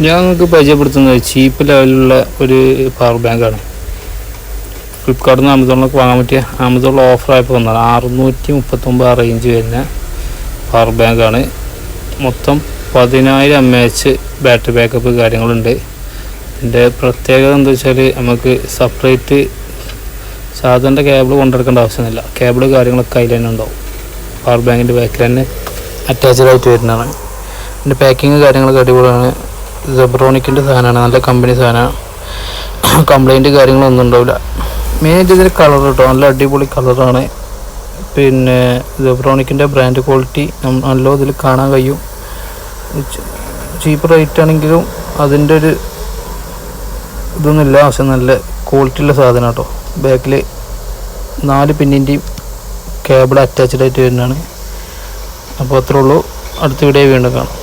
ഞാൻ നിങ്ങൾക്ക് പരിചയപ്പെടുത്തുന്നത് ചീപ്പ് ലെവലിലുള്ള ഒരു പവർ ബാങ്കാണ്. ഫ്ലിപ്കാർട്ടിൽ നിന്ന് ആമസോണിലൊക്കെ വാങ്ങാൻ പറ്റിയ ആമസോണിൽ ഓഫറായപ്പോൾ വന്നതാണ്. 639 റേഞ്ച് വരുന്ന പവർ ബാങ്കാണ്. മൊത്തം 10,000 mAh ബാറ്ററി ബാക്കപ്പ് കാര്യങ്ങളുണ്ട്. ഇതിൻ്റെ പ്രത്യേകത എന്താ വെച്ചാൽ നമുക്ക് സെപ്പറേറ്റ് സാധാരണ കേബിൾ കൊണ്ടെടുക്കേണ്ട ആവശ്യമൊന്നുമില്ല. കേബിൾ കാര്യങ്ങളൊക്കെ അതിൽ തന്നെ ഉണ്ടാവും. പവർ ബാങ്കിൻ്റെ ബാക്കിൽ തന്നെ അറ്റാച്ച്ഡ് ആയിട്ട് വരുന്നതാണ്. ഇതിൻ്റെ പാക്കിങ് കാര്യങ്ങളൊക്കെ അടിപൊളിയാണ്. സെബ്രോണിക്കിൻ്റെ സാധനമാണ്, നല്ല കമ്പനി സാധനമാണ്. കംപ്ലൈൻറ്റ് കാര്യങ്ങളൊന്നും ഉണ്ടാവില്ല. മെയിനായിട്ട് ഇതിൻ്റെ കളർ കേട്ടോ, നല്ല അടിപൊളി കളറാണ്. പിന്നെ സെബ്രോണിക്കിൻ്റെ ബ്രാൻഡ് ക്വാളിറ്റി നല്ല ഇതിൽ കാണാൻ കഴിയും. ചീപ്പ് റേറ്റ് ആണെങ്കിലും അതിൻ്റെ ഒരു ഇതൊന്നുമില്ല, പക്ഷെ നല്ല ക്വാളിറ്റിയുള്ള സാധനം കേട്ടോ. ബാക്കിൽ 4 പിന്നിൻ്റെയും കേബിൾ അറ്റാച്ച്ഡ് ആയിട്ട് വരുന്നതാണ്. അപ്പോൾ അത്രേ ഉള്ളൂ. അടുത്ത വീഡിയോ വീണ്ടും കാണാം.